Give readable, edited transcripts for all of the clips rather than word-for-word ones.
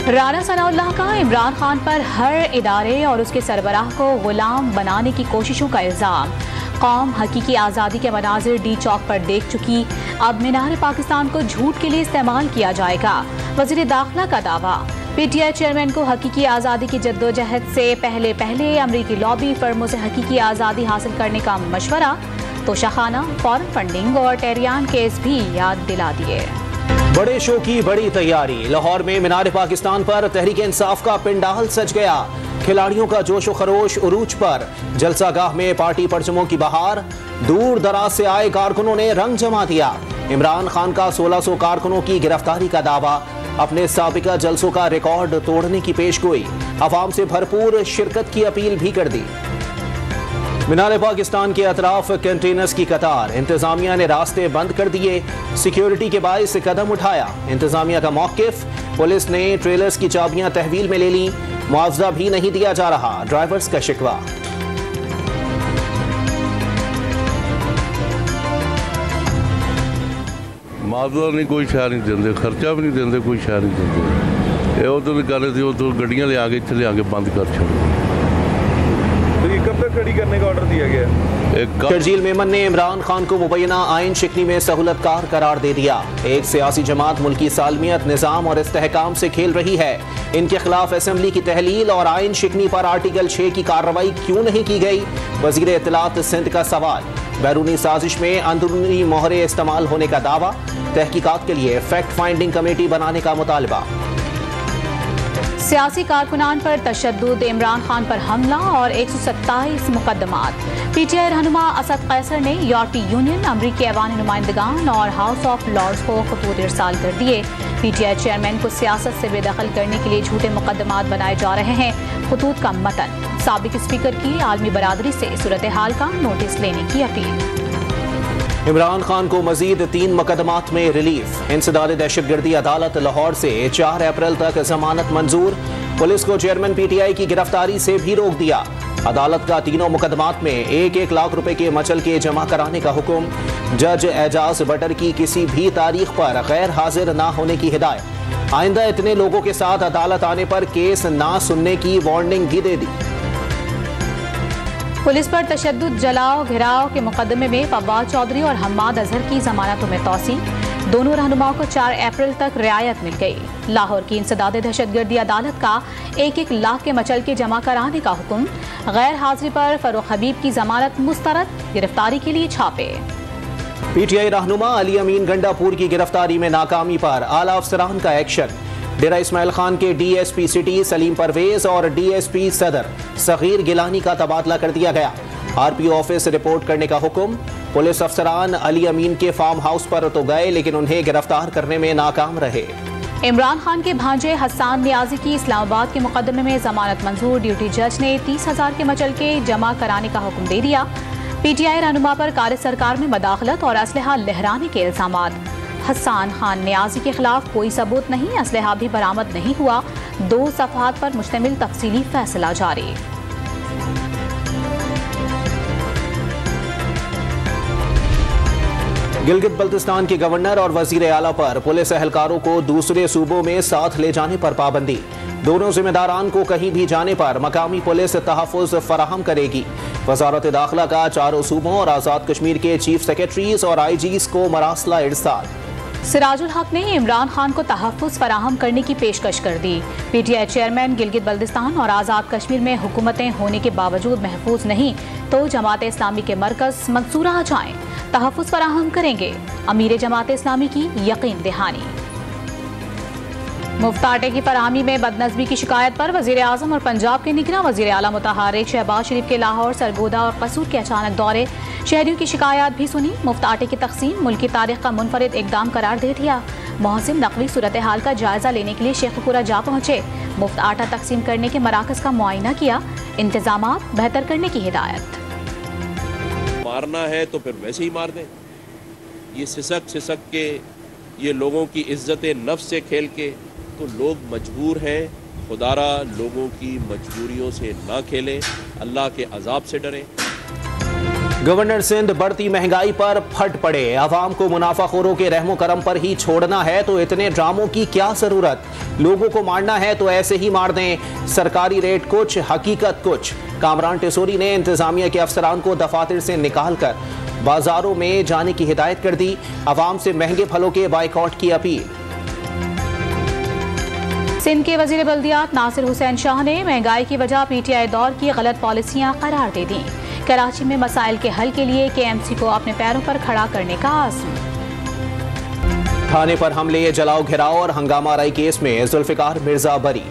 राना सनाउल्लाह का इमरान खान पर हर इदारे और उसके सरबराह को गुलाम बनाने की कोशिशों का इल्जाम। कौम हकीकी आज़ादी के मनाजिर डी चौक पर देख चुकी, अब मीनार पाकिस्तान को झूठ के लिए इस्तेमाल किया जाएगा। वज़ीर दाखिला का दावा। PTI चेयरमैन को हकीकी आज़ादी की जद्दोजहद से पहले अमरीकी लॉबी फर्मों से हकीकी आज़ादी हासिल करने का मशवरा। तोशाखाना, फॉरेन फंडिंग और टेरियान केस भी याद दिला दिए। बड़े शो की बड़ी तैयारी। लाहौर में मीनार पाकिस्तान पर तहरीक इंसाफ का पिंडाल सज गया। खिलाड़ियों का जोशो खरोश उरूज पर। जलसागाह में पार्टी परचमों की बहार। दूर दराज से आए कारकुनों ने रंग जमा दिया। इमरान खान का 1600 कारकुनों की गिरफ्तारी का दावा। अपने साबिका जलसों का रिकॉर्ड तोड़ने की पेशगोई। अवाम से भरपूर शिरकत की अपील भी कर दी। मीनार पाकिस्तान के अतराफ कंटेनर्स की कतार। इंतजामिया ने रास्ते बंद कर दिए। सिक्योरिटी के बायस कदम उठाया। इंतजामिया का मौकिफ। पुलिस ने ट्रेलर्स की चाबियां तहवील में ले ली। मुआवजा भी नहीं दिया जा रहा, ड्राइवर्स का शिकवा। मुआवजा नहीं, कोई शहर नहीं देंगे, खर्चा भी नहीं देंगे, कोई शहर नहीं देंगे। उधर गल थी, उधर गड्डियां ले आके इतने ले आके बंद कर छोड़। कब तक खड़ी करने का ऑर्डर दिया गया? शर्जील मेमन ने इमरान खान को मुबैना आइन शिकनी में सहूलतकार करार दे दिया। एक सियासी जमात मुल्की सालमियत, निज़ाम और इस्तेहकाम से खेल रही है। इनके खिलाफ असेंबली की तहलील और आइन शिकनी पर आर्टिकल 6 की कार्रवाई क्यों नहीं की गई? वजीर इत्तलात सिंध का सवाल। बैरूनी साजिश में अंदरूनी मोहरे इस्तेमाल होने का दावा। तहकीकात के लिए फैक्ट फाइंडिंग कमेटी बनाने का मुतालबा। सियासी कारकुनान पर तशद्दुद, इमरान खान पर हमला और 127 मुकदमात। PTI रहनुमा असद कैसर ने यूरोपीय यूनियन, अमरीकी ऐवान नुमाइंदगान और हाउस ऑफ लॉर्ड्स को खतूत इरसाल कर दिए। PTI चेयरमैन को सियासत से बेदखल करने के लिए झूठे मुकदमात बनाए जा रहे हैं। खतूत का मतन। साबिक स्पीकर की आलमी बरादरी से सूरत हाल का नोटिस लेने की अपील। इमरान खान को मजीद 3 मुकदमात में रिलीफ। इंसदाद दहशतगर्दी अदालत लाहौर से 4 अप्रैल तक जमानत मंजूर। पुलिस को चेयरमैन PTI की गिरफ्तारी से भी रोक दिया। अदालत का तीनों मुकदमात में 1-1 लाख रुपए के मचल के जमा कराने का हुक्म। जज एजाज बटर की किसी भी तारीख पर गैर हाजिर ना होने की हिदायत। आइंदा इतने लोगों के साथ अदालत आने पर केस ना सुनने की वार्निंग भी दे दी। पुलिस पर तशद्दुद, जलाओ घिराव के मुकदमे में फवाद चौधरी और हम्माद अजहर की जमानतों में तौसी। दोनों रहनुमाओं को 4 अप्रैल तक रियायत मिल गई। लाहौर की इंसदाद दहशतगर्दी अदालत का 1-1 लाख के मचल के जमा कराने का हुक्म। गैर हाजिरी पर फरूख हबीब की जमानत मुस्तरद। गिरफ्तारी के लिए छापे। PTI रहनुमा अली अमीन गंडापुर की गिरफ्तारी में नाकामी पर आला अफसरान का एक्शन। डेरा इस्माइल खान के DSP सिटी सलीम परवेज और DSP सदर सगीर गिलानी का तबादला कर दिया गया। RPO ऑफिस रिपोर्ट करने का हुक्म। पुलिस अफसरान अली अमीन के फार्म हाउस पर तो गए, लेकिन उन्हें गिरफ्तार करने में नाकाम रहे। इमरान खान के भांजे हसन नियाजी की इस्लामाबाद के मुकदमे में जमानत मंजूर। ड्यूटी जज ने 30,000 के मचल के जमा कराने का हुक्म दे दिया। PTI रहनुमा पर कार सरकार में मदाखलत और असलहा लहराने के इल्जामात। हसन खान नियाजी के खिलाफ कोई सबूत नहीं, असलहा भी बरामद नहीं हुआ। 2 सफ़हात पर मुश्तमिल तफसीली फैसला जारी। गिलगित बल्तिस्तान के गवर्नर और वजीर आला पर पुलिस एहलकारों को दूसरे सूबों में साथ ले जाने पर पाबंदी। दोनों जिम्मेदारान को कहीं भी जाने पर मकामी पुलिस तहफ़्फ़ुज़ फराहम करेगी। वज़ारत दाखिला का 4 सूबों और आज़ाद कश्मीर के चीफ सेक्रेटरीज और IGs को मरासला इरसाल। सिराजुल हक ने इमरान खान को तहफ़्फ़ुज़ फराहम करने की पेशकश कर दी। PTI चेयरमैन गिलगित बल्तिस्तान और आज़ाद कश्मीर में हुकूमतें होने के बावजूद महफूज नहीं तो जमात इस्लामी के मरकज़ मंसूरा आ जाएं, तहफ़्फ़ुज़ फराहम करेंगे। अमीर जमात इस्लामी की यकीन दहानी। मुफ्त आटे की फराहमी में बदनज़मी की शिकायत पर वज़ीर आज़म और पंजाब के निगरां वज़ीर आला मुतहर्रिक शहबाज शरीफ के लाहौर, सरगोदा और कसूर के अचानक दौरे। शहरियों की शिकायत भी सुनी। मुफ्त आटे की तकसीम मुल्की तारीख का मुनफरिद इक़दाम करार दे दिया। मोहसिन नकवी सूरत हाल का जायजा लेने के लिए शेखपुरा जा पहुंचे। मुफ्त आटा तकसीम करने के मराकज़ का मुआयना किया। इंतजामात बेहतर करने की हिदायत। मारना है तो फिर वैसे ही मार दें। ये सिसक के ये लोगों की इज्जत नफ्स से खेल के, तो लोग मजबूर हैं। खुदारा लोगों की मजबूरियों से ना खेलें, अल्लाह के अजाब से डरें। गवर्नर सिंध बढ़ती महंगाई पर फट पड़े। अवाम को मुनाफाखोरों के रहमो करम पर ही छोड़ना है तो इतने ड्रामों की क्या जरूरत। लोगों को मारना है तो ऐसे ही मार दें, सरकारी रेट कुछ, हकीकत कुछ। कामरान टेसोरी ने इंतजामिया के अफसरान को दफातर से निकालकर बाजारों में जाने की हिदायत कर दी। अवाम से महंगे फलों के बाइकआउट की अपील। सिंध के वजीर बल्दियात नासिर हुसैन शाह ने महंगाई की वजह पीटीआई दौर की गलत पॉलिसियां करार दे दी। कराची में मसाइल के हल के लिए केएमसी को अपने पैरों पर खड़ा करने का आज़म। थाने पर हमले, जलाओ घिराव और हंगामा आराई केस में जुल्फिकार मिर्जा बरी।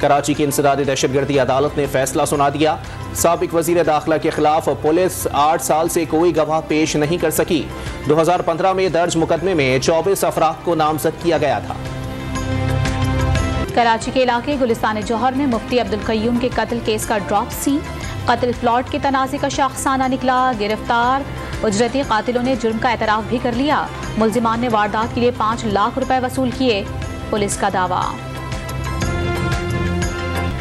कराची की इंसदादी दहशतगर्दी अदालत ने फैसला सुना दिया। साबिक वजीर दाखिला के खिलाफ पुलिस 8 साल से कोई गवाह पेश नहीं कर सकी। 2015 में दर्ज मुकदमे में 24 अफराद को नामजद किया गया था। कराची के इलाके गुलिस्तान जौहर में मुफ्ती अब्दुल कय्यूम के कत्ल केस का ड्रॉप सी। कत्ल प्लॉट के तनाज़े का शाखसाना निकला। गिरफ्तार उजरती कातिलों ने जुर्म का एतराफ़ भी कर लिया। मुल्जिमान ने वारदात के लिए 5 लाख रुपए वसूल किए, पुलिस का दावा।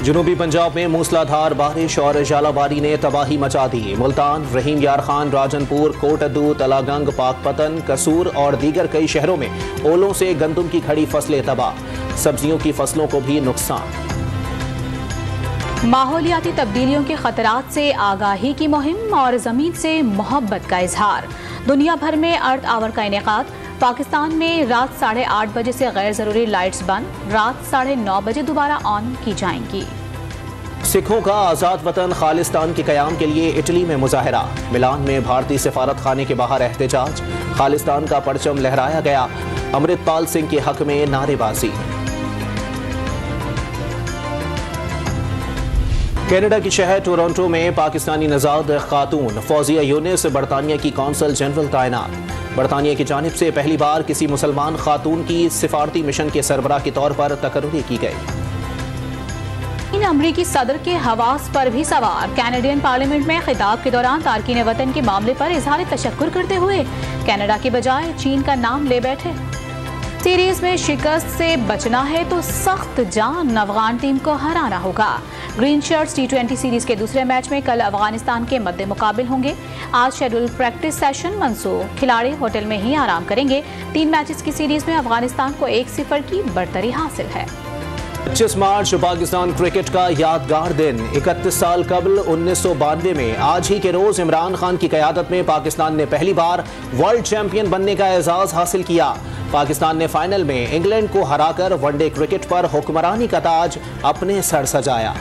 जनूबी पंजाब में मूसलाधार बारिश और जालाबारी ने तबाही मचा दी। मुल्तान, रहीम यार खान, राजनपुर, कोटअद्दू, तलागंग, पाकपतन, कसूर और दीगर कई शहरों में ओलों से गंदम की खड़ी फसलें तबाह, सब्जियों की फसलों को भी नुकसान। माहौलियाती तब्दीलियों के खतरात से आगाही की मुहिम और जमीन से मोहब्बत का इजहार। दुनिया भर में अर्थ आवर का इनेकाद। पाकिस्तान में रात 8:30 बजे से गैर जरूरी लाइट्स बंद, रात 9:30 बजे दोबारा ऑन की जाएंगी। सिखों का आज़ाद वतन खालिस्तान के क़याम के लिए इटली में मुजाहरा। मिलान में भारतीय सिफारत खाने के बाहर एहतजाज। खालिस्तान का परचम लहराया गया। अमृतपाल सिंह के हक में नारेबाजी। कनाडा के शहर टोरंटो में पाकिस्तानी नजाद खातून फौजिया यूनिस बरतानिया की कौंसल जनरल तैनात। बरतानिया की जानिब से पहली बार किसी मुसलमान खातून की सिफारती मिशन के सरबराह के तौर पर तकर्री की गई। अमरीकी सदर के हवास पर भी सवार। कैनेडियन पार्लियामेंट में खिताब के दौरान तारकीन वतन के मामले पर इजहार तशक्कुर करते हुए कनाडा के बजाय चीन का नाम ले बैठे। सीरीज में शिकस्त से बचना है तो सख्त जान अफगान टीम को हराना होगा। ग्रीन शर्ट्स T20 सीरीज के दूसरे मैच में कल अफगानिस्तान के मद्दे मुकाबिल होंगे। आज शेड्यूल प्रैक्टिस सेशन मनसूख। खिलाड़ी होटल में ही आराम करेंगे। 3 मैचेस की सीरीज में अफगानिस्तान को 1-0 की बढ़तरी हासिल है। 25 मार्च पाकिस्तान क्रिकेट का यादगार दिन। 31 साल कबल 1992 में आज ही के रोज इमरान खान की क़यादत में पाकिस्तान ने पहली बार वर्ल्ड चैंपियन बनने का एजाज हासिल किया। पाकिस्तान ने फाइनल में इंग्लैंड को हराकर वनडे क्रिकेट पर हुक्मरानी का ताज अपने सर सजाया।